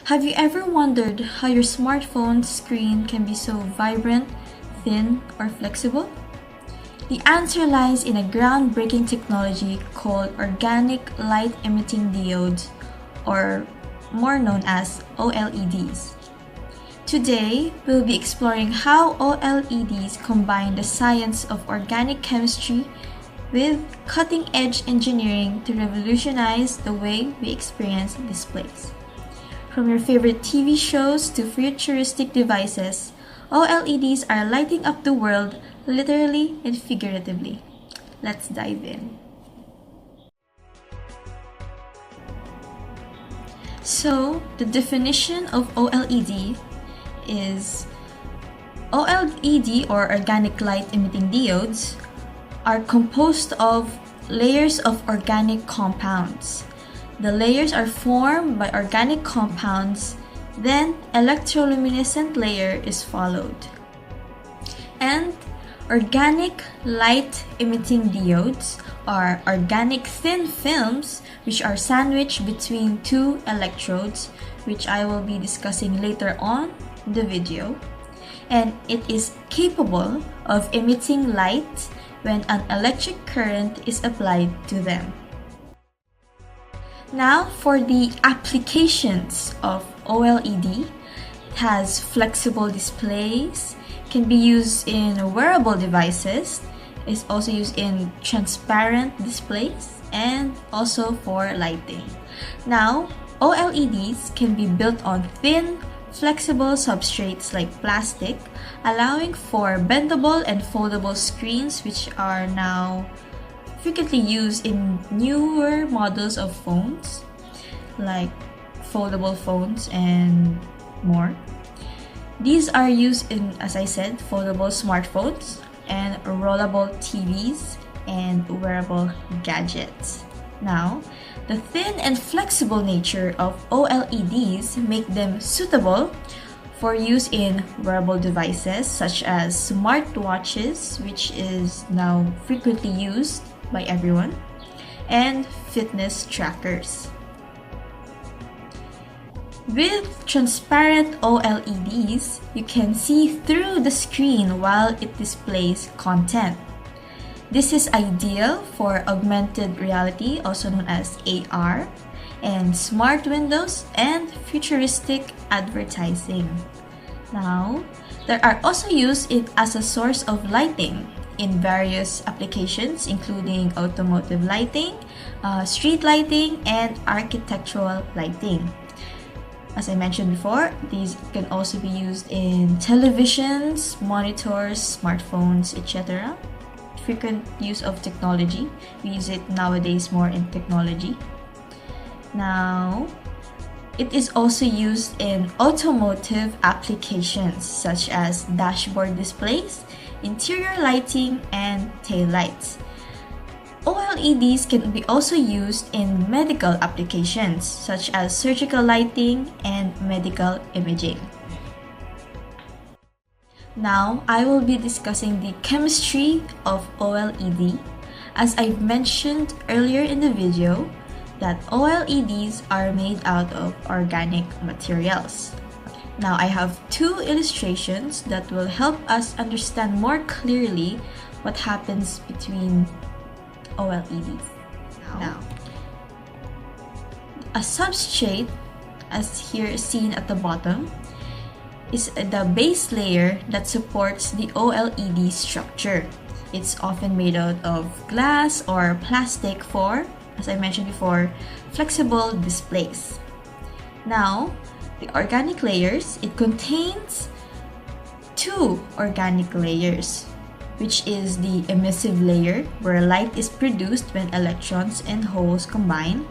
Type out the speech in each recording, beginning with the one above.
Have you ever wondered how your smartphone screen can be so vibrant, thin, or flexible? The answer lies in a groundbreaking technology called organic light emitting diodes, or more known as OLEDs. Today, we'll be exploring how OLEDs combine the science of organic chemistry with cutting-edge engineering to revolutionize the way we experience displays. From your favorite TV shows to futuristic devices, OLEDs are lighting up the world literally and figuratively. Let's dive in. So, the definition of OLED is OLED, or organic light emitting diodes, are composed of layers of organic compounds. The layers are formed by organic compounds, then electroluminescent layer is followed. And organic light emitting diodes are organic thin films which are sandwiched between two electrodes, which I will be discussing later on in the video. And it is capable of emitting light when an electric current is applied to them. Now for the applications of OLED, it has flexible displays, can be used in wearable devices, is also used in transparent displays, and also for lighting. Now, OLEDs can be built on thin, flexible substrates like plastic, allowing for bendable and foldable screens, which are now frequently used in newer models of phones like foldable phones and more. These are used in, as I said, foldable smartphones and rollable TVs and wearable gadgets. Now, the thin and flexible nature of OLEDs make them suitable for use in wearable devices such as smartwatches, which is now frequently used by everyone, and fitness trackers. With transparent OLEDs, you can see through the screen while it displays content. This is ideal for augmented reality, also known as AR, and smart windows and futuristic advertising. Now, they are also used as a source of lighting in various applications, including automotive lighting, street lighting, and architectural lighting. As I mentioned before, these can also be used in televisions, monitors, smartphones, etc. Frequent use of technology. We use it nowadays more in technology. Now, it is also used in automotive applications such as dashboard displays, interior lighting, and taillights. OLEDs can be also used in medical applications such as surgical lighting and medical imaging. Now, I will be discussing the chemistry of OLED. As I've mentioned earlier in the video, that OLEDs are made out of organic materials. Now, I have two illustrations that will help us understand more clearly what happens between OLEDs. Now, a substrate, as here seen at the bottom, is the base layer that supports the OLED structure. It's often made out of glass or plastic for, as I mentioned before, flexible displays. Now, the organic layers, it contains two organic layers, which is the emissive layer, where light is produced when electrons and holes combine,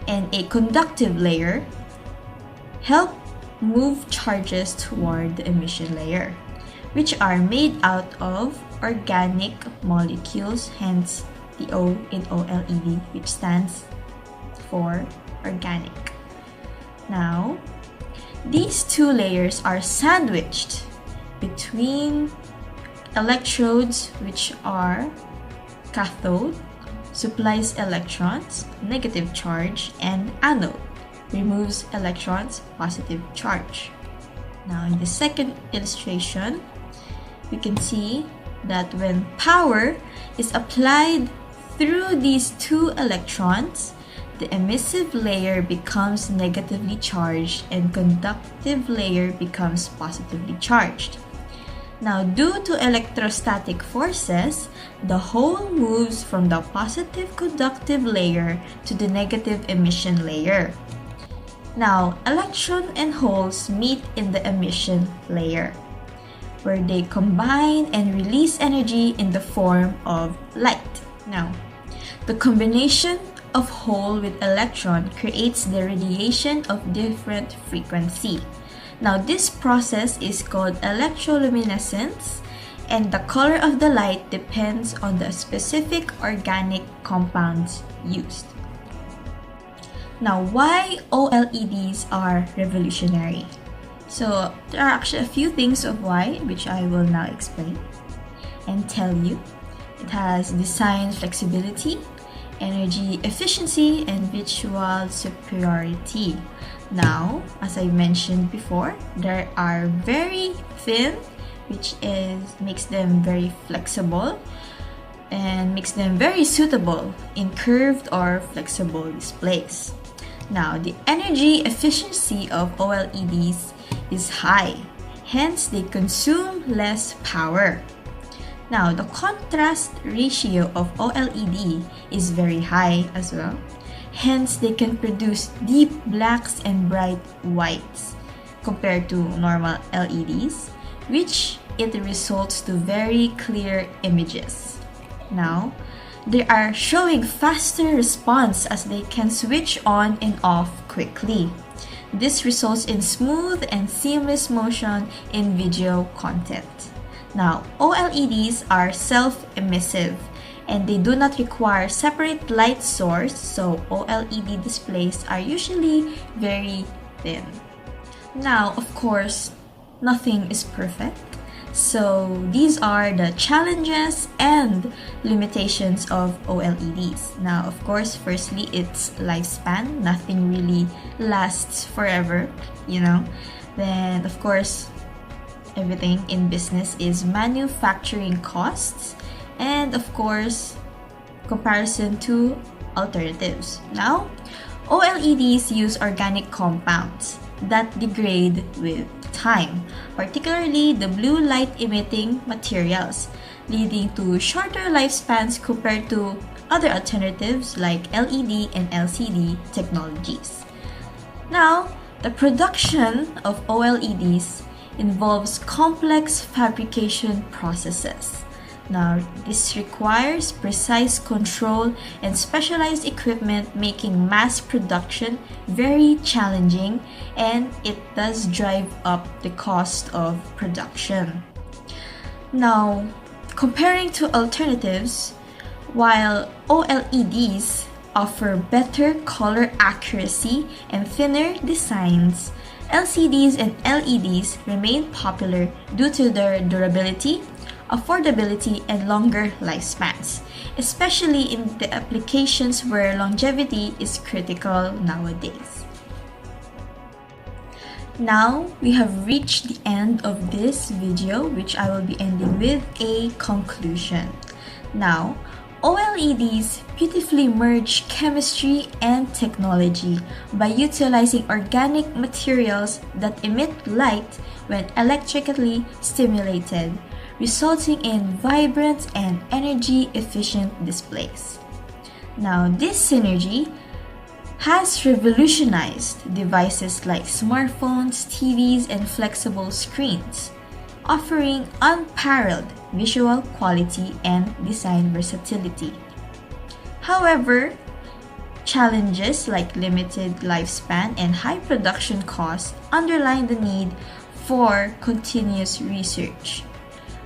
and a conductive layer, help move charges toward the emission layer, which are made out of organic molecules, hence the O in OLED, which stands for organic. Now, these two layers are sandwiched between electrodes, which are cathode, supplies electrons, negative charge, and anode, removes electrons' positive charge. Now in the second illustration, we can see that when power is applied through these two electrons, the emissive layer becomes negatively charged and conductive layer becomes positively charged. Now, due to electrostatic forces, the hole moves from the positive conductive layer to the negative emission layer. Now, electron and holes meet in the emission layer, where they combine and release energy in the form of light. Now, the combination of hole with electron creates the radiation of different frequency. Now, this process is called electroluminescence, and the color of the light depends on the specific organic compounds used. Now, why OLEDs are revolutionary? So, there are actually a few things of why, which I will now explain and tell you. It has design flexibility, energy efficiency, and visual superiority. Now, as I mentioned before, they are very thin, which makes them very flexible and makes them very suitable in curved or flexible displays. Now, the energy efficiency of OLEDs is high, hence they consume less power. Now, the contrast ratio of OLED is very high as well. Hence, they can produce deep blacks and bright whites compared to normal LEDs, which it results to very clear images. Now, they are showing faster response as they can switch on and off quickly. This results in smooth and seamless motion in video content. Now, OLEDs are self-emissive and they do not require separate light source, so OLED displays are usually very thin. Now, of course, nothing is perfect. So these are the challenges and limitations of OLEDs. Now, of course, firstly, its lifespan. Nothing really lasts forever, Then, of course, everything in business is manufacturing costs and, of course, comparison to alternatives. Now, OLEDs use organic compounds that degrade with time, particularly the blue light emitting materials, leading to shorter lifespans compared to other alternatives like LED and LCD technologies. Now, the production of OLEDs involves complex fabrication processes. Now, this requires precise control and specialized equipment, making mass production very challenging, and it does drive up the cost of production. Now, comparing to alternatives, while OLEDs offer better color accuracy and thinner designs, LCDs and LEDs remain popular due to their durability, affordability, and longer lifespans, especially in the applications where longevity is critical nowadays. Now, we have reached the end of this video, which I will be ending with a conclusion. Now, OLEDs beautifully merge chemistry and technology by utilizing organic materials that emit light when electrically stimulated, resulting in vibrant and energy-efficient displays. Now, this synergy has revolutionized devices like smartphones, TVs, and flexible screens, offering unparalleled visual quality and design versatility. However, challenges like limited lifespan and high production costs underline the need for continuous research.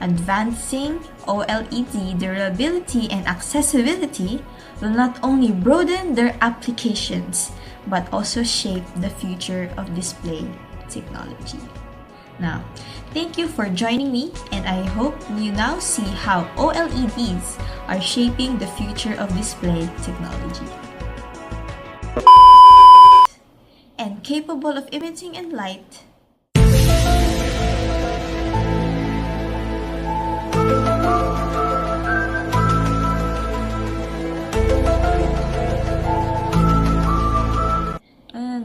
Advancing OLED durability and accessibility will not only broaden their applications, but also shape the future of display technology. Now, thank you for joining me, and I hope you now see how OLEDs are shaping the future of display technology. And capable of emitting in light.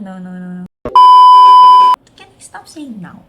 No. Can I stop saying now?